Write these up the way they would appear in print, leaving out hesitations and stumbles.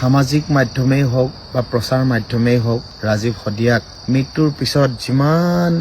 সামাজিক মাধ্যমেই হোক বা প্ৰচাৰ মাধ্যমেই হোক ৰাজীৱ শদিয়াক মৃত্যুৰ পিছত যিমান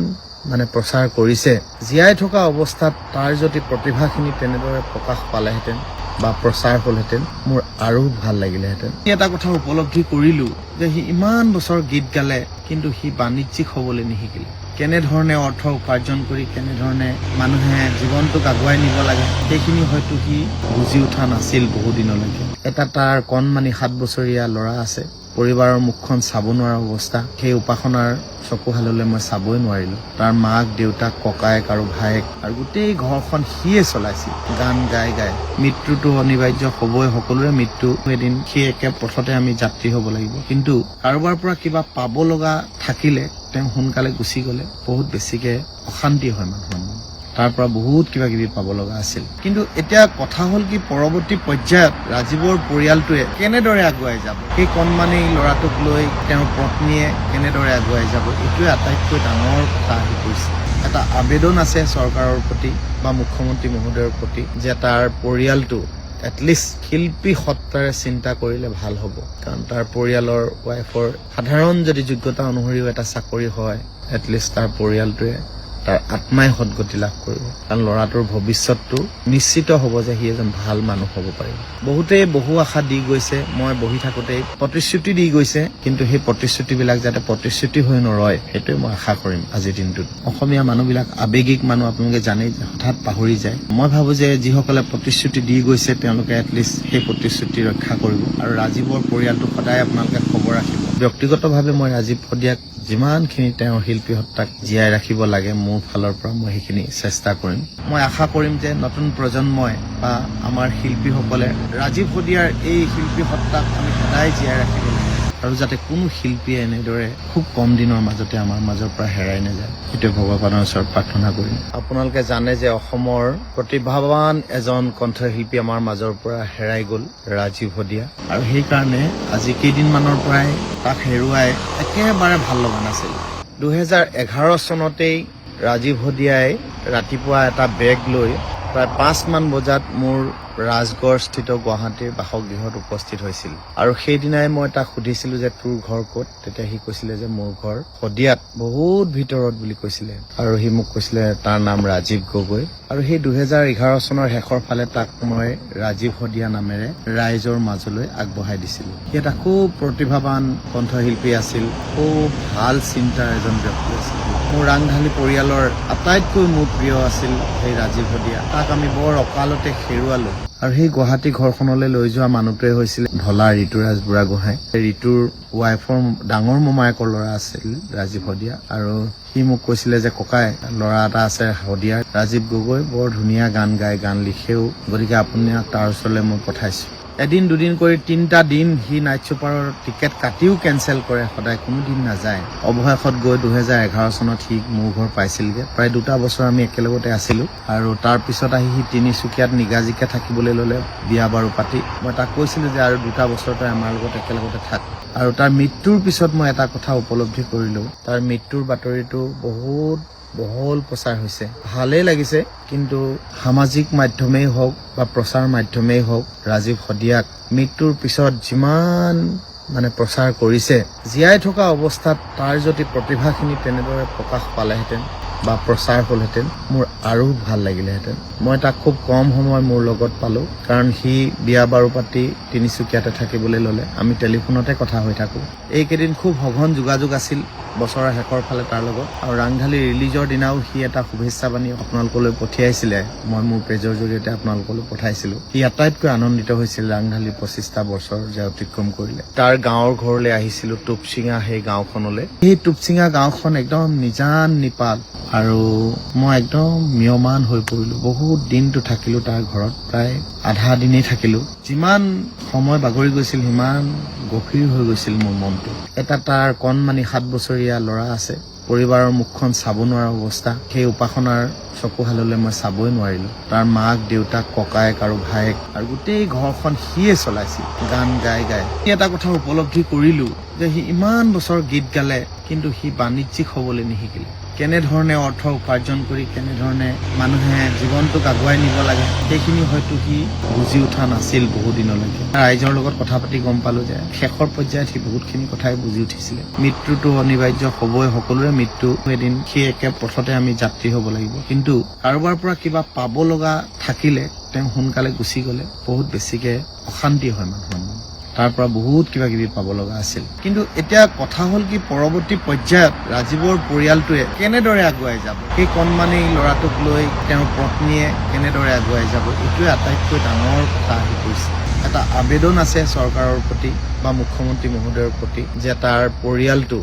প্ৰচাৰ কৰিছে, জীয়াই থকা অৱস্থাত তাৰ যদি প্ৰতিভাখিনি তেনেদৰে প্ৰকাশ পালেহেঁতেন বা প্ৰচাৰ হ'লহেঁতেন মোৰ আৰু ভাল লাগিলেহেঁতেন। এটা কথা উপলব্ধি কৰিলো যে সি ইমান বছৰ গীত গালে কিন্তু সি বাণিজ্যিক হ'বলৈ নিশিকিলে। কেনেধৰণে অৰ্থ উপাৰ্জন কৰি কেনেধৰণে মানুহে জীৱনটোক আগুৱাই নিব লাগে সেইখিনি হয়তো সি বুজি উঠা নাছিল বহুদিনলৈকে। এটা তাৰ কণমানি 7 বছৰীয়া ল'ৰা আছে, পৰিবাৰৰ মুখখন চাব নোৱাৰা অৱস্থা। সেই উপাসনাৰ চকুহাললৈ মই চাবই নোৱাৰিলো। তাৰ মাক, দেউতাক, ককায়েক আৰু ভায়েক আৰু গোটেই ঘৰখন সিয়ে চলাইছিল গান গাই গাই। মৃত্যুটো অনিবাৰ্য হ'বই, সকলোৰে মৃত্যু এদিন। সেই একে পথতে আমি যাত্ৰী হ'ব লাগিব, কিন্তু কাৰোবাৰ পৰা কিবা পাব লগা থাকিলে তেওঁ সোনকালে গুচি গ'লে বহুত বেছিকে অশান্তি হয় মানুহৰ মন। তাৰ পৰা বহুত কিবা কিবি পাব লগা আছিল। কিন্তু এতিয়া কথা হ'ল কি, পৰৱৰ্তী পৰ্যায়ত ৰাজীৱৰ পৰিয়ালটোৱে কেনেদৰে আগুৱাই যাব, সেই কণমানি ল'ৰাটোক লৈ তেওঁৰ পত্নীয়ে কেনেদৰে আগুৱাই যাব, এইটোৱে আটাইতকৈ ডাঙৰ কথা আহি পৰিছে। এটা আবেদন আছে চৰকাৰৰ প্ৰতি বা মুখ্যমন্ত্ৰী মহোদয়ৰ প্ৰতি যে তাৰ পৰিয়ালটো এটলিষ্ট শিল্পী সত্তাৰে চিন্তা কৰিলে ভাল হ'ব। কাৰণ তাৰ পৰিয়ালৰ ৱাইফৰ সাধাৰণ যদি যোগ্যতা অনুসৰিও এটা চাকৰি হয়, এটলিষ্ট তাৰ পৰিয়ালটোৱে তাৰ আত্মাই সদগতি লাভ কৰিব। কাৰণ ল'ৰাটোৰ ভৱিষ্যতটো নিশ্চিত হ'ব যে সি এজন ভাল মানুহ হ'ব পাৰিব। বহুতেই বহু আশা দি গৈছে, মই বহি থাকোঁতেই প্ৰতিশ্ৰুতি দি গৈছে, কিন্তু সেই প্ৰতিশ্ৰুতিবিলাক যাতে প্ৰতিশ্ৰুতি হৈ নৰয় সেইটোৱে মই আশা কৰিম আজিৰ দিনটোত। অসমীয়া মানুহবিলাক আৱেগিক মানুহ, আপোনালোকে জানেই, হঠাৎ পাহৰি যায়। মই ভাবোঁ যে যিসকলে প্ৰতিশ্ৰুতি দি গৈছে তেওঁলোকে এটলিষ্ট সেই প্ৰতিশ্ৰুতি ৰক্ষা কৰিব। আৰু ৰাজীৱৰ পৰিয়ালটো সদায় আপোনালোকে খবৰ ৰাখিব। ব্যক্তিগতভাৱে মই ৰাজীৱ শদিয়াক যিমানখিনি তেওঁৰ শিল্পী সত্তাক জীয়াই ৰাখিব লাগে মোৰ ফালৰ পৰা মই সেইখিনি চেষ্টা কৰিম। মই আশা কৰিম যে নতুন প্ৰজন্মই বা আমাৰ শিল্পীসকলে ৰাজীৱ শদিয়াৰ এই শিল্পী সত্তাক আমি সদায় জীয়াই ৰাখিব লাগে, আৰু যাতে কোনো শিল্পীয়ে এনেদৰে খুব কম দিনৰ মাজতে আমাৰ মাজৰ পৰা হেৰাই নাযায়, সেইটোৱে ভগৱানৰ ওচৰত প্ৰাৰ্থনা কৰিম। আপোনালোকে জানে যে অসমৰ প্ৰতিভাৱান এজন কণ্ঠশিল্পী আমাৰ মাজৰ পৰা হেৰাই গ'ল, ৰাজীৱ শদিয়া। আৰু সেইকাৰণে আজি কেইদিনমানৰ পৰাই তাক হেৰুৱাই একেবাৰে ভাল লগা নাছিল। 2011 চনতেই ৰাজীৱ শদিয়াই ৰাতিপুৱা এটা বেগ লৈ প্ৰায় 5 মান বজাত মোৰ ৰাজগড় স্থিত গুৱাহাটীৰ বাসগৃহত উপস্থিত হৈছিল। আৰু সেইদিনাই মই তাক সুধিছিলো যে তোৰ ঘৰ ক'ত? তেতিয়া সি কৈছিলে যে মোৰ ঘৰ শদিয়াত, বহুত ভিতৰত বুলি কৈছিলে। আৰু সি মোক কৈছিলে তাৰ নাম ৰাজীৱ গগৈ। আৰু সেই 2011 চনৰ শেষৰ ফালে তাক মই ৰাজীৱ শদিয়া নামেৰে ৰাইজৰ মাজলৈ আগবঢ়াই দিছিলো। সি এটা খুব প্ৰতিভাৱান কণ্ঠশিল্পী আছিল, খুব ভাল চিন্তাৰ এজন ব্যক্তি আছিল। মোৰ ৰাংঢালী পৰিয়ালৰ আটাইতকৈ মোৰ প্ৰিয় আছিল সেই ৰাজীৱ শদিয়া। তাক আমি বৰ অকালতে হেৰুৱালো। আৰু সেই গুৱাহাটী ঘৰখনলৈ লৈ যোৱা মানুহটোৱে হৈছিল ঢলা ঋতুৰাজ বুঢ়াগোহাঁই। ঋতুৰ ৱাইফৰ ডাঙৰ মোমায়েকৰ ল'ৰা আছিল ৰাজীৱ শদিয়া। আৰু সি মোক কৈছিলে যে ককাই, ল'ৰা এটা আছে শদিয়াৰ, ৰাজীৱ গগৈ, বৰ ধুনীয়া গান গায়, গান লিখেও, গতিকে আপোনাক তাৰ ওচৰলৈ মই পঠাইছো। এদিন দুদিন কৰি 3টা দিন সি নাইট ছুপাৰৰ টিকেট কাটিও কেঞ্চেল কৰে, সদায় কোনো দিন নাযায়। অৱশেষত গৈ 2011 চনত সি মোৰ ঘৰ পাইছিলগে। প্ৰায় 2টা বছৰ আমি একেলগতে আছিলো। আৰু তাৰ পিছত আহি সি তিনিচুকীয়াত নিগাজিকে থাকিবলৈ ল'লে, বিয়া বাৰু পাতি। মই তাক কৈছিলো যে আৰু 2টা বছৰ তই আমাৰ লগত একেলগতে থাক। আৰু তাৰ মৃত্যুৰ পিছত মই এটা কথা উপলব্ধি কৰিলো, তাৰ মৃত্যুৰ বাতৰিটো বহুত বহল প্ৰচাৰ হৈছে। ভালেই লাগিছে, কিন্তু সামাজিক মাধ্যমেই হওক বা প্ৰচাৰ মাধ্যমেই হওক ৰাজীৱ শদিয়াক মৃত্যুৰ পিছত যিমান প্ৰচাৰ কৰিছে, জীয়াই থকা অৱস্থাত তাৰ যদি প্ৰতিভাখিনি তেনেদৰে প্ৰকাশ পালেহেঁতেন বা প্ৰচাৰ হ'লহেঁতেন মোৰ আৰু ভাল লাগিলেহেঁতেন। মই তাক খুব কম সময় মোৰ লগত পালোঁ, কাৰণ সি বিয়া বাৰু পাতি তিনিচুকীয়াতে থাকিবলৈ ল'লে। আমি টেলিফোনতে কথা হৈ থাকোঁ। এইকেইদিন খুব সঘন যোগাযোগ আছিল বছৰৰ শেষৰ ফালে তাৰ লগত। আৰু ৰাংঢালী ৰিলিজৰ দিনাও সি এটা শুভেচ্ছা বাণী আপোনালোকলৈ পঠিয়াইছিলে, মই মোৰ পেজৰ জৰিয়তে আপোনালোকলৈ পঠাইছিলোঁ। সি আটাইতকৈ আনন্দিত হৈছিল ৰাংঢালী 25টা বছৰ যে অতিক্ৰম কৰিলে। তাৰ গাঁৱৰ ঘৰলৈ আহিছিলোঁ, টুপচিঙা সেই গাঁওখনলৈ। সেই টুপচিঙা গাঁওখন একদম নিজান নিপাল, আৰু মই একদম ম্ৰিয়মান হৈ পৰিলোঁ। বহুত দিনটো থাকিলোঁ তাৰ ঘৰত, প্ৰায় আধা দিনেই থাকিলোঁ। যিমান সময় বাগৰি গৈছিল সিমান গভীৰ হৈ গৈছিল মোৰ মনটো। এটা তাৰ কণমানি 7 বছৰীয়া ল'ৰা আছে, পৰিবাৰৰ মুখখন চাব নোৱাৰা অৱস্থা। সেই উপাসনাৰ চকুহাললৈ মই চাবই নোৱাৰিলো। তাৰ মাক, দেউতাক, ককায়েক আৰু ভায়েক আৰু গোটেই ঘৰখন সিয়ে চলাইছিল গান গাই গাই। এটা কথা উপলব্ধি কৰিলো যে সি ইমান বছৰ গীত গালে কিন্তু সি বাণিজ্যিক হ'বলৈ নিশিকিলে। কেনেধৰণে অৰ্থ উপাৰ্জন কৰি কেনেধৰণে মানুহে জীৱনটোক আগুৱাই নিব লাগে সেইখিনি হয়তো সি বুজি উঠা নাছিল বহু দিনলৈকে। ৰাইজৰ লগত কথা পাতি গম পালো যে শেষৰ পৰ্যায়ত সি বহুতখিনি কথাই বুজি উঠিছিলে। মৃত্যুটো অনিবাৰ্য হবই, সকলোৰে মৃত্যু এদিন, সেই একে পথতে আমি যাত্ৰী হব লাগিব। কিন্তু কাৰোবাৰ পৰা কিবা পাব লগা থাকিলে তেওঁ সোনকালে গুচি গলে বহুত বেছিকে অশান্তি হয় মানুহৰ মন। তাৰ পৰা বহুত কিবা কিবি পাব লগা আছিল। কিন্তু এতিয়া কথা হ'ল কি, পৰৱৰ্তী পৰ্যায়ত ৰাজীৱৰ পৰিয়ালটোৱে কেনেদৰে আগুৱাই যাব, সেই কণমানি ল'ৰাটোক লৈ তেওঁৰ পত্নীয়ে কেনেদৰে আগুৱাই যাব, এইটোৱে আটাইতকৈ ডাঙৰ কথা আহি পৰিছে। এটা আবেদন আছে চৰকাৰৰ প্ৰতি বা মুখ্যমন্ত্ৰী মহোদয়ৰ প্ৰতি যে তাৰ পৰিয়ালটো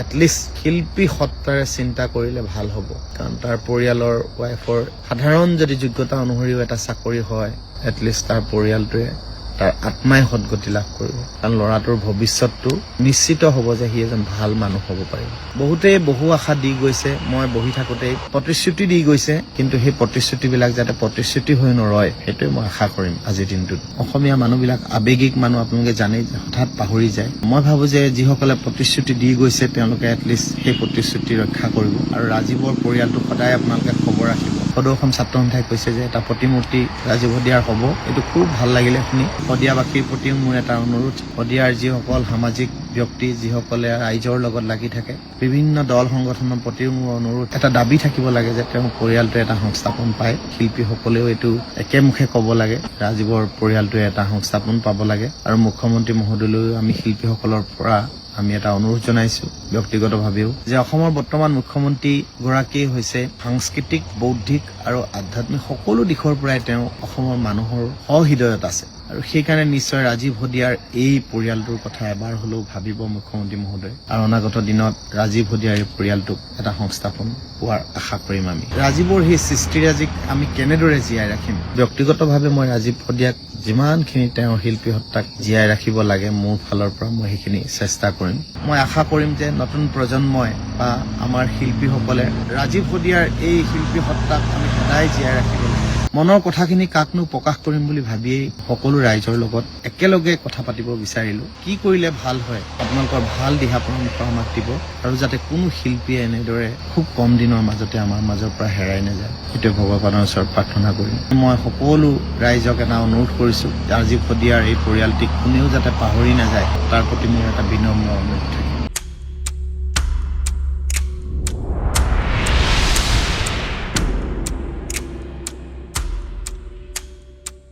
এটলিষ্ট শিল্পী সত্তাৰে চিন্তা কৰিলে ভাল হ'ব। কাৰণ তাৰ পৰিয়ালৰ ৱাইফৰ সাধাৰণ যদি যোগ্যতা অনুসৰিও এটা চাকৰি হয়, এটলিষ্ট তাৰ পৰিয়ালটোৱে তাৰ আত্মাই সদগতি লাভ কৰিব। কাৰণ ল'ৰাটোৰ ভৱিষ্যতটো নিশ্চিত হ'ব যে সি এজন ভাল মানুহ হ'ব পাৰিব। বহুতেই বহু আশা দি গৈছে, মই বহি থাকোঁতেই প্ৰতিশ্ৰুতি দি গৈছে, কিন্তু সেই প্ৰতিশ্ৰুতিবিলাক যাতে প্ৰতিশ্ৰুতি হৈ নৰয় সেইটোৱে মই আশা কৰিম আজিৰ দিনটোত। অসমীয়া মানুহবিলাক আৱেগিক মানুহ, আপোনালোকে জানেই যে হঠাৎ পাহৰি যায়। মই ভাবোঁ যে যিসকলে প্ৰতিশ্ৰুতি দি গৈছে তেওঁলোকে এটলিষ্ট সেই প্ৰতিশ্ৰুতি ৰক্ষা কৰিব। আৰু ৰাজীৱৰ পৰিয়ালটো সদায় আপোনালোকে খবৰ ৰাখিব। সদৌ অসম ছাত্ৰ সন্থাই কৈছে যে এটা প্ৰতিমূৰ্তি ৰাজীৱ শদিয়াৰ হ'ব, এইটো খুব ভাল লাগিলে শুনি। শদিয়াবাসীৰ প্ৰতিও মোৰ এটা অনুৰোধ, শদিয়াৰ যিসকল সামাজিক ব্যক্তি, যিসকলে ৰাইজৰ লগত লাগি থাকে, বিভিন্ন দল সংগঠনৰ প্ৰতিও মোৰ অনুৰোধ, এটা দাবী থাকিব লাগে যে তেওঁৰ পৰিয়ালটোৱে এটা সংস্থাপন পায়। শিল্পীসকলেও এইটো একেমুখে ক'ব লাগে, ৰাজীৱৰ পৰিয়ালটোৱে এটা সংস্থাপন পাব লাগে। আৰু মুখ্যমন্ত্ৰী মহোদয়লৈও আমি শিল্পীসকলৰ পৰা আমি এটা অনুৰোধ জনাইছো ব্যক্তিগতভাৱেও যে অসমৰ বৰ্তমান মুখ্যমন্ত্ৰী গৰাকীয়ে হৈছে সাংস্কৃতিক, বৌদ্ধিক আৰু আধ্যাত্মিক সকলো দিশৰ পৰাই তেওঁ অসমৰ মানুহৰ সহৃদয়ত আছে। আৰু সেইকাৰণে নিশ্চয় ৰাজীৱ শদিয়াৰ এই পৰিয়ালটোৰ কথা এবাৰ হলেও ভাবিব মুখ্যমন্ত্ৰী মহোদয়। আৰু অনাগত দিনত ৰাজীৱ শদিয়াৰ এই পৰিয়ালটোক এটা সংস্থাপন পোৱাৰ আশা কৰিম আমি। ৰাজীৱৰ সেই সৃষ্টিৰাজিক আমি কেনেদৰে জীয়াই ৰাখিম, ব্যক্তিগতভাৱে মই ৰাজীৱ শদিয়াক যিমানখিনি তেওঁৰ শিল্পী সত্তাক জীয়াই ৰাখিব লাগে মোৰ ফালৰ পৰা মই সেইখিনি চেষ্টা কৰিম। মই আশা কৰিম যে নতুন প্ৰজন্মই বা আমাৰ শিল্পীসকলে ৰাজীৱ শদিয়াৰ এই শিল্পী সত্তাক আমি সদায় জীয়াই ৰাখিব লাগে। মনৰ কথাখিনি কাকনো প্ৰকাশ কৰিম বুলি ভাবিয়েই সকলো ৰাইজৰ লগত একেলগে কথা পাতিব বিচাৰিলো। কি কৰিলে ভাল হয় আপোনালোকৰ ভাল দিহা পৰামৰ্শ আমাক দিব, আৰু যাতে কোনো শিল্পীয়ে এনেদৰে খুব কম দিনৰ মাজতে আমাৰ মাজৰ পৰা হেৰাই নাযায়, সেইটোৱে ভগৱানৰ ওচৰত প্ৰাৰ্থনা কৰিম। মই সকলো ৰাইজক এটা অনুৰোধ কৰিছো, ৰাজীৱ শদিয়াৰ এই পৰিয়ালটিক কোনেও যাতে পাহৰি নাযায়, তাৰ প্ৰতি মোৰ এটা বিনম্ৰ অনুৰোধ থাকে।